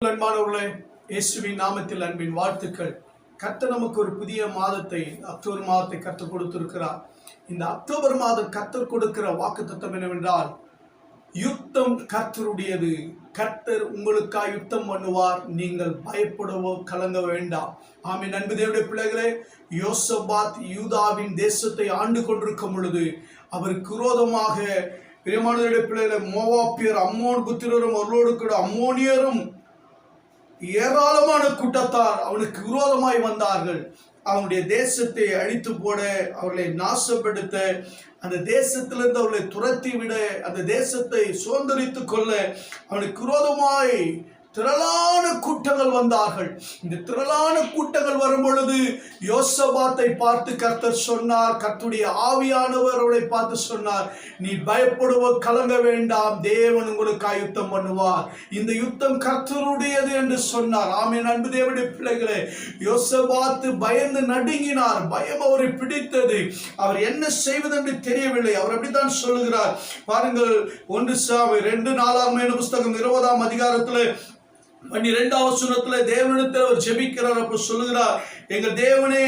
அன்பானவர்களே, இயேசுவின் நாமத்தில் அன்பின் வாழ்த்துக்கள். கர்த்தர் நமக்கு ஒரு புதிய மாதத்தை, அக்டோபர் மாதத்தை கர்த்தர் கொடுத்திருக்கிறார். இந்த அக்டோபர் மாதம் கர்த்தர் கொடுக்கிற வாக்குத்தத்தம் என்னவென்றால், யுத்தம் கர்த்தருடையது. கர்த்தர் உங்களுக்காக யுத்தம் பண்ணுவார், நீங்கள் பயப்படவோ கலங்க வேண்டாம். ஆமென். அன்பு தேவனுடைய பிள்ளைகளே, யோசபாத் யூதாவின் தேசத்தை ஆண்டு கொண்டிருக்கும் பொழுது அவருக்கு விரோதமாக பிரியமானவருடைய பிள்ளைகளை மோவாபியர், அம்மோன் புத்திரரும் அவர்களோடு கூட அம்மோனியரும் ஏராளமான கூட்டத்தார் அவனுக்கு விரோதமாய் வந்தார்கள். அவனுடைய தேசத்தை அழித்து போட, அவர்களை நாசப்படுத்த, அந்த தேசத்திலிருந்து அவர்களை துரத்தி விட, அந்த தேசத்தை சுதந்திரித்துக் கொள்ள அவனுக்கு விரோதமாய் திரளான கூட்டங்கள் வந்தார்கள். இந்த திரளான கூட்டங்கள் வரும் பொழுது யோசபாத்தை பார்த்து கர்த்தர் சொன்னார், கர்த்தருடைய ஆவியானவர் அவளை பார்த்து சொன்னார், நீ பயப்படுவ கலங்க வேண்டாம், தேவன் உங்களுக்கு யுத்தம் பண்ணுவார், இந்த யுத்தம் கர்த்தருடையது என்று சொன்னார். ஆமென். அன்பு தேவனுடைய பிள்ளைகளே, யோசபாத்து பயந்து நடுங்கினார். பயம் அவரை பிடித்தது. அவர் என்ன செய்வது என்று தெரியவில்லை. அவர் அப்படித்தான் சொல்லுகிறார். பாருங்கள், 1 சாமுவேல் 2:4 புஸ்தகம் 20ஆம் அதிகாரத்தில் 12ஆம் வசனத்தில் தேவனிடத்தில் அவர் ஜெபிக்கிறார். அப்ப சொல்லுகிறார், எங்கள் தேவனே,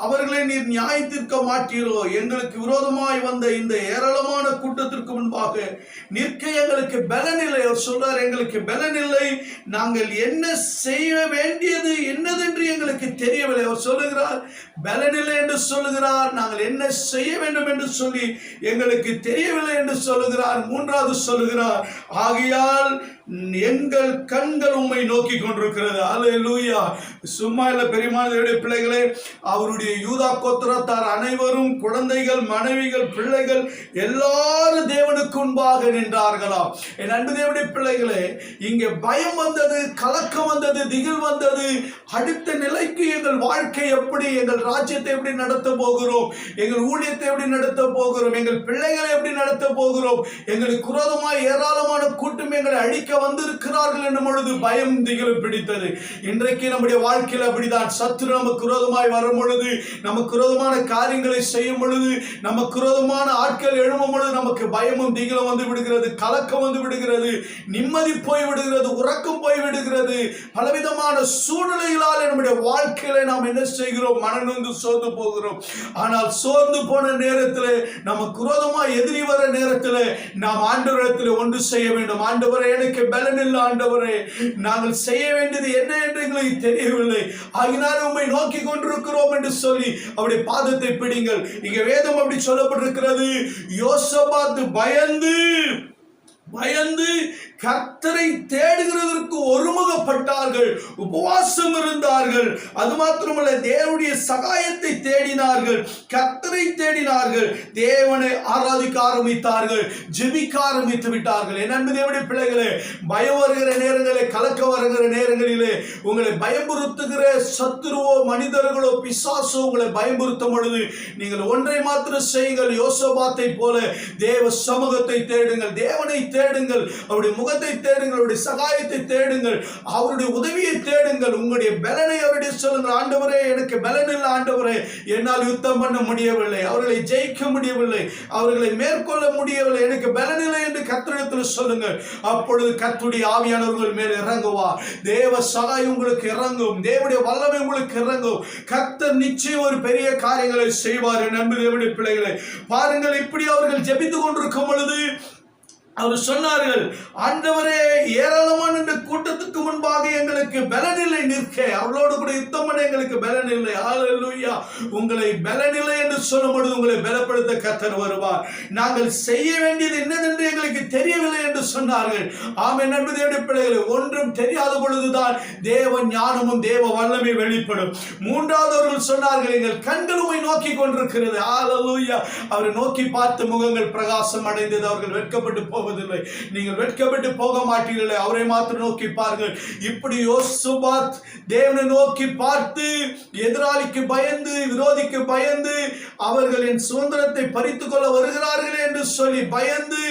அவர்களை நீர் நியாய தீர்க்க மாட்டீரோ? எங்களுக்கு விரோதமாய் வந்த இந்த ஏராளமான கூட்டத்திற்கு முன்பாக நிற்க எங்களுக்கு பலன் இல்லை. அவர் சொல்றார், எங்களுக்கு பலன் இல்லை, நாங்கள் என்ன செய்ய வேண்டியது என்னதென்று எங்களுக்கு தெரியவில்லை. அவர் சொல்லுகிறார், பலன் இல்லை என்று சொல்லுகிறார், நாங்கள் என்ன செய்ய வேண்டும் என்று சொல்லி எங்களுக்கு தெரியவில்லை என்று சொல்லுகிறார். 3வது சொல்லுகிறார், ஆகையால் எங்கள் கண்கள் உம்மை நோக்கி கொண்டிருக்கிறது. அல்லேலூயா. சும்மா இல்ல பெரியமானவருடைய பிள்ளைகளே, அவருடைய யூதா கோத்திரத்தார் அனைவரும், குழந்தைகள், மனைவிகள், பிள்ளைகள் எல்லாரும் தேவனுக்கு முன்பாக நின்றார்களாம். என் அன்பு தேவனுடைய பிள்ளைகளே, இங்கே பயம் வந்தது, கலக்கம் வந்தது, திகில் வந்தது. அடுத்த நிலைக்கு எங்கள் வாழ்க்கை எப்படி, எங்கள் ராஜ்யத்தை எப்படி நடத்த போகிறோம், எங்கள் ஊழியத்தை எப்படி நடத்த போகிறோம், எங்கள் பிள்ளைகளை எப்படி நடத்த போகிறோம், எங்களுக்கு விரோதமாய் ஏராளமான கூட்டம் எங்களை அழிக்க வந்திருக்கிறார்கள் என்னும் பொழுது பயம் திகிலும் பிடித்தது. இன்றைக்கு நம்முடைய வாழ்க்கையில் அப்படிதான். சத்துரு நமக்கு விரோதமாய் வரும் பொழுது, நமக்கு விரோதமான காரியங்களை செய்யும் பொழுது, நமக்கு விரோதமான ஆட்கள் எழும்பும் பொழுது நமக்கு பயமும் திகிலும் வந்து விடுகிறது, கலக்கம் வந்து விடுகிறது, நிம்மதி போய் விடுகிறது, உறக்கம் போய் விடுகிறது. பலவிதமான சூழ்நிலைகளால் நம்முடைய வாழ்க்கையில நாம் என்ன செய்கிறோம், மனநொந்து சோர்ந்து போகிறோம். ஆனால் சோர்ந்து போன நேரத்தில், நமக்கு விரோதமாய் எதிரி வர நேரத்தில் நாம் ஆண்டவரிடத்தில் ஒன்று செய்ய வேண்டும். ஆண்டவரே, எனக்கு பலன் இல்லை, ஆண்டவரே, நாங்கள் செய்ய வேண்டியது என்ன என்று எங்களுக்கு தெரியவில்லை, ஆகினாலும் உம்மை நோக்கி கொண்டிருக்கிறோம் என்று சொல்லி அவருடைய பாதத்தை பிடிங்கள். இங்க வேதம் அப்படி சொல்லப்பட்டிருக்கிறது, யோசபாத் பயந்து கர்த்தரை தேடுகிறதற்கு ஒருமுகப்பட்டார்கள், உபவாசம் இருந்தார்கள். அது மாத்திரமல்ல, தேவனுடைய சகாயத்தை தேடினார்கள், கர்த்தரை தேடினார்கள், தேவனை ஆராதிக்க ஆரம்பித்தார்கள், ஜெபிக்க ஆரம்பித்து விட்டார்கள். என் அன்பு தேவனுடைய பிள்ளைகளே, பயம் வருகிற நேரங்களே, கலக்க வருகிற நேரங்களிலே உங்களை பயமுறுத்துகிற சத்துருவோ, மனிதர்களோ, பிசாசோ உங்களை பயமுறுத்தும் பொழுது நீங்கள் ஒன்றை மாத்திரம் செய்யுங்கள். யோசபாத்தை போல தேவ சமூகத்தை தேடுங்கள், தேவனை தேடுங்கள், அவருடைய முகத்தை தேடுங்கள், அவருடைய சகாயத்தை தேடுங்கள், அவருடைய உதவியை தேடுங்கள். உங்களுடைய பலனை அவருடைய சொல்லுங்கள். ஆண்டவரே, எனக்கு பலன் இல்லை, ஆண்டவரே, என்னால் யுத்தம் பண்ண முடியவில்லை, அவர்களை ஜெயிக்க முடியவில்லை, அவர்களை மேற்கொள்ள முடியவில்லை, எனக்கு பலன் இல்லை என்று கர்த்தரிடத்தில் சொல்லுங்கள். அப்பொழுது கர்த்தருடைய ஆவியானவர்கள் மேல் இறங்குவார், தேவ சகாயம் உங்களுக்கு இறங்கும், தேவனுடைய வல்லமை உங்களுக்கு இறங்கும். கர்த்தர் நிச்சயம் ஒரு பெரிய காரியங்களை செய்வார். நம்பு தேவனுடைய பிள்ளைகளை பாருங்கள். இப்படி அவர்கள் ஜெபித்துக் கொண்டிருக்கும் பொழுது அவர் சொன்னார்கள், ஆண்டவரே, ஏராளமான இந்த கூட்டத்துக்கு முன்பாக எங்களுக்கு பலன் இல்லை நிற்க, அவளோடு கூட யுத்தம் பண்ண எங்களுக்கு பலன் இல்லை. ஹல்லேலூயா. உங்களை பலன் இல்லை என்று சொல்லும் பொழுது உங்களை பலப்படுத்த கர்த்தர் வருவார். நாங்கள் செய்ய வேண்டியது என்னதென்று எங்களுக்கு தெரியவில்லை என்று சொன்னார்கள். ஆமென். அன்பு தேவனுடைய பிள்ளைகளே, ஒன்றும் தெரியாத பொழுதுதான் தேவ ஞானமும் தேவ வல்லமை வெளிப்படும். 3வது அவர்கள் சொன்னார்கள், எங்கள் கண்கள் உம்மை நோக்கி கொண்டிருக்கிறது. ஹல்லேலூயா. அவரை நோக்கி பார்த்து முகங்கள் பிரகாசம் அடைந்தது. அவர்கள் வெட்கப்பட்டு போவதில்லை. நீங்கள் வெட்கப்பட்டு போக மாட்டீர்களே, அவரை மாத்திரம் நோக்கி பாருங்கள். இப்படி யோசபாத் தேவனை நோக்கி பார்த்து பார்த்து எதிராளிக்கு பயந்து, விரோதிக்கு பயந்து, அவர்கள் என் சுதந்திரத்தை பறித்துக் கொள்ள வருகிறார்கள் என்று சொல்லி பயந்து,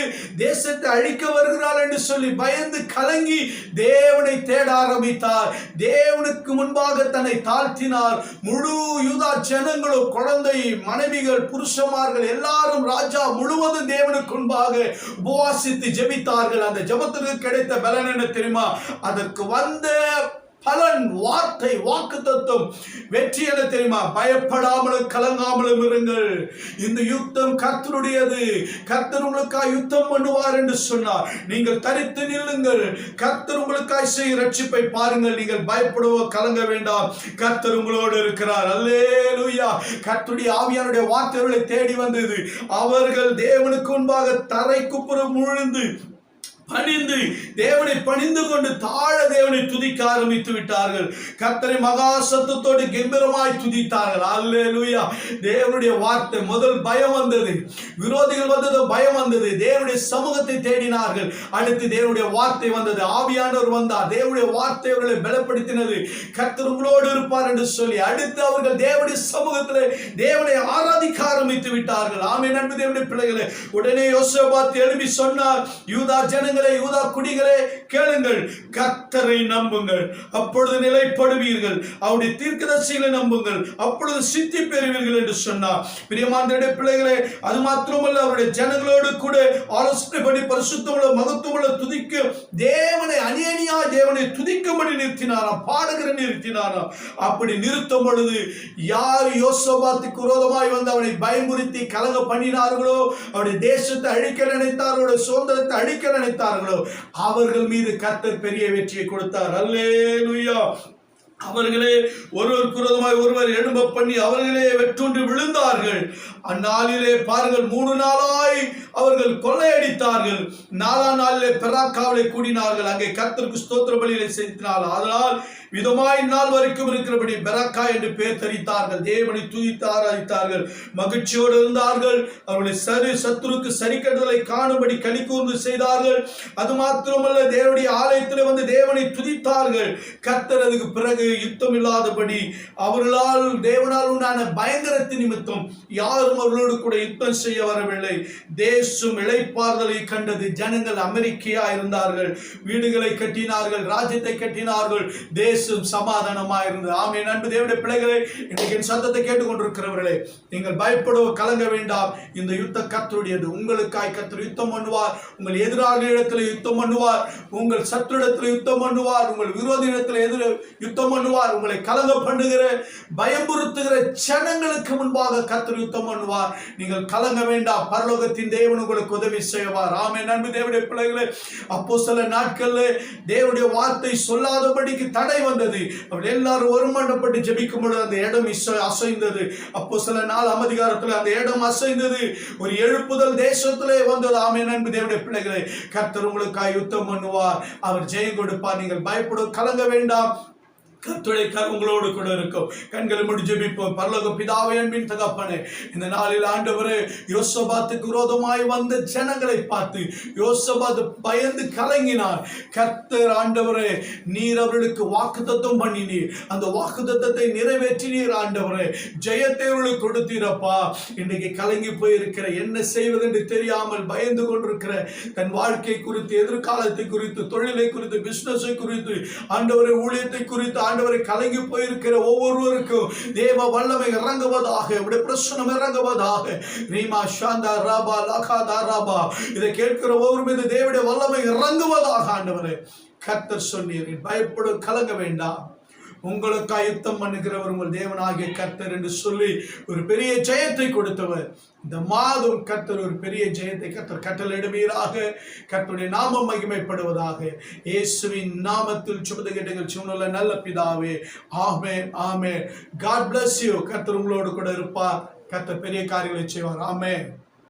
தேசத்தை அழிக்க வருகிறார்கள் என்று சொல்லி பயந்து கலங்கி தேவனை தேட ஆரம்பித்தார். தேவனுக்கு முன்பாக தன்னை தாழ்த்தினார். முழு யூதா ஜனங்களும், குழந்தை, மனைவிகள், புருஷமார்கள் எல்லாரும் ராஜா முழுவதும் தேவனுக்கு முன்பாக உபவாசித்து ஜெபித்தார்கள். அந்த ஜெபத்திற்கு கிடைத்த பலன் என்ன தெரியுமா? அதற்கு வந்த பலன், வார்த்தை, வாக்குத்தத்தம், வெற்றி என்ன தெரியுமா? பயப்படாமலும் கலங்காமலும் இருங்கள், இந்த யுத்தம் கர்த்தருடையது, கர்த்தர் உங்களுக்காய் யுத்தம் பண்ணுவார் என்று சொன்னார். நீங்கள் தரித்து நில்லுங்கள், கர்த்தர் உங்களுக்காய் செய்ய ரட்சிப்பை பாருங்கள், நீங்கள் பயப்படுவோ கலங்க வேண்டாம், கர்த்தர் உங்களோடு இருக்கிறார். அல்லேலூயா. கர்த்தருடைய ஆவியானுடைய வார்த்தைகளை தேடி வந்தது. அவர்கள் தேவனுக்கு முன்பாக தரை குப்புற முழுந்து பணிந்து, தேவனை பணிந்து கொண்டு தாழ தேவனை துதிக்க ஆரம்பித்து விட்டார்கள். கர்த்தரை மகா சத்தத்தோடு கம்பீரமாய் துதித்தார்கள். அல்லேலூயா. தேவனுடைய வார்த்தை, முதல் பயம் வந்தது, விரோதிகள் வந்தது, பயம் வந்தது. தேவனுடைய சமூகத்தை தேடினார்கள். அடுத்து தேவனுடைய வார்த்தை வந்தது, ஆவியானவர் வந்தார், தேவனுடைய வார்த்தை அவர்களை பலப்படுத்தினது. கர்த்தர் உங்களோடு இருப்பார் என்று சொல்லி அடுத்து அவர்கள் தேவனுடைய சமூகத்தில் தேவனை ஆராதிக்க ஆரம்பித்து விட்டார்கள். ஆமென். அன்பு தேவனுடைய பிள்ளைகளே, உடனே யோசபாத் எழுப்பி சொன்னார், யூதா ஜனங்களே, யூதா குடிகளே, கேளுங்கள், கர்த்தரை நம்புங்கள், அப்பொழுது நிலைப்படுவீர்கள், அவருடைய தீர்க்கதரிசிகளை நம்புங்கள், அப்பொழுது சித்தி பெறுவீர்கள் என்று சொன்னார். பிரியமானவருடைய பிள்ளைகளே, அது மாத்திரமல்ல, அவருடைய ஜனங்களோடு கூட ஆலோசனைப்படி பரிசுத்தமுள்ள மகத்துவமுள்ள துதிக்க தேவனை அணியணியா தேவனை துதிக்கும்படி நிறுத்தினாராம், பாடுகிற நிறுத்தினாராம். அப்படி நிறுத்தும் பொழுது யார் யோசபாத்துக்கு விரோதமாய் வந்து அவனை பயமுறுத்தி கலங்க பண்ணினார்களோ, அவருடைய தேசத்தை அழிக்க நினைத்தார்களோ, சுதந்திரத்தை அழிக்க நினைத்தார்களோ, அவர்கள் மீது கர்த்தர் பெரிய வெற்றியை கொடுத்தார். அல்லேலூயா. அவர்களே ஒருவருக்கு விரோதமாய் ஒருவர் எழும்ப பண்ணி அவர்களே வெற்றுண்டு விழுந்தார்கள். அந்நாளிலே பாருங்கள், 3 நாளாய் அவர்கள் கொள்ளையடித்தார்கள். 4ஆம் நாளிலே பெராக்காவிலே கூடினார்கள். அங்கே கர்த்தருக்கு ஸ்தோத்திர பலிகளை செலுத்தினார்கள். அதனால் விதமாய் நாள் வரைக்கும் இருக்கிறபடி பெராக்கா என்று பெயர் தரித்தார்கள். தேவனை துதித்து ஆராதித்தார்கள், மகிழ்ச்சியோடு இருந்தார்கள். அவருடைய சத்துருக்கு சரி கட்டுதலை காணும்படி களி கூர்ந்து செய்தார்கள். அது மாத்திரமல்ல, தேவனுடைய ஆலயத்தில் வந்து தேவனை துதித்தார்கள். கர்த்தர் அதுக்கு பிறகு யுத்தம் இல்லாதபடி அவர்களால் தேவனால் உண்டான பயங்கரத்தின் நிமித்தம் யாரும் அவர்களோடு கூட யுத்தம் செய்ய வரவில்லை. தேசம் இளைப்பாறுதலை கண்டது. ஜனங்கள் அமெரிக்கையா இருந்தார்கள், வீடுகளை கட்டினார்கள், ராஜ்யத்தை கட்டினார்கள், தேசம் சமாதானமா இருந்தது. ஆமென். அன்பு தேவனுடைய பிள்ளைகளே, இன்னைக்கு என் சத்தத்தை கேட்டுக்கொண்டிருக்கிறவர்களே, நீங்கள் பயப்படுவ கலங்க வேண்டாம். இந்த யுத்த கர்த்தருடையது. உங்களுக்காய் கர்த்தர் யுத்தம் பண்ணுவார். உங்கள் எதிராளியிடத்தில் யுத்தம் பண்ணுவார், உங்கள் சத்துருடத்தில் யுத்தம் பண்ணுவார், உங்கள் விரோதியிடத்தில் யுத்தம் பண்ணுவார். உங்களை கலங்க பண்ணுகிற பயமுறுத்துகிற ஜனங்களுக்கு முன்பாக கர்த்தர் யுத்தம் பண்ணுவார். நீங்கள் கலங்க வேண்டாம். பரலோகத்தின் தேவன் உங்களுக்கு உதவி செய்வார். ஆமென். அன்பு தேவனுடைய பிள்ளைகளே, அப்போஸ்தல நாட்கள்ல தேவனுடைய வார்த்தை சொல்லாதபடிக்கு தடை வந்தது. அவர்கள் எல்லாரும் ஒருமனப்பட்டு ஜெபிக்கும் பொழுது அந்த இடம் அசைந்தது. அப்போஸ்தல 4ஆம் அதிகாரத்தில் அந்த இடம் அசைந்தது. ஒரு எழுப்புதல் தேசத்திலே வந்தது. ஆமென். அன்பு தேவனுடைய பிள்ளைகளே, கர்த்தர் உங்களுக்காக யுத்தம் பண்ணுவார். அவர் ஜெயம் கொடுப்பார். நீங்கள் பயப்பட கலங்க வேண்டாம். கர்த்தருடைய உங்களோடு கூட இருக்கும். கண்களை மூடி ஜெபிப்போம். பரலோக பிதாவே, அன்பின் தகப்பனே, இந்த நாளில் ஆண்டவரே, யோசபாத்துக்கு விரோதமாய் வந்த ஜனங்களை பார்த்து யோசபாத் பயந்து கலங்கினார். கர்த்தர் ஆண்டவரே, நீர் அவர்களுக்கு வாக்குத்தத்தம் பண்ணினீர். அந்த வாக்குத்தத்தத்தை நிறைவேற்றினீர். ஆண்டவரே, ஜெயத்தை அவர்களுக்கு கொடுத்தீரப்பா. இன்றைக்கு கலங்கி போயிருக்கிற, என்ன செய்வது என்று தெரியாமல் பயந்து கொண்டிருக்கிற தன் வாழ்க்கை குறித்து, எதிர்காலத்தை குறித்து, தொழிலை குறித்து, பிசினஸை குறித்து, ஆண்டவரே, ஊழியத்தை குறித்து ஆண்டவரை கலங்கி போயிருக்கிற ஒவ்வொருவருக்கும் தேவ வல்லமை இறங்குவதாக, உடைய பிரசனம் இறங்குவதாக. ரீமா ஷாந்தா ராபா லகாதா ராபா, இதை கேட்கிற ஒவ்வொரு மீது தேவனுடைய வல்லமை இறங்குவதாக. ஆண்டவரே, கர்த்தர் சொன்னீர், பயப்பட கலங்க வேண்டாம், உங்களுக்கு யுத்தம் பண்ணுகிறவர் உங்கள் தேவனாகிய கர்த்தர் என்று சொல்லி ஒரு பெரிய ஜெயத்தை கொடுத்தவர். இந்த மாதம் கர்த்தர் ஒரு பெரிய ஜெயத்தை கர்த்தர் கட்டளையிடுவீராக. கர்த்தருடைய நாமம் மகிமைப்படுவதாக. இயேசுவின் நாமத்தில் சுமது கேட்டுங்கள் சிவனுள்ள நல்ல பிதாவே. ஆமென். ஆமென். God bless you. கர்த்தர் உங்களோடு கூட இருப்பார். கர்த்தர் பெரிய காரியங்களை செய்வார். ஆமென்.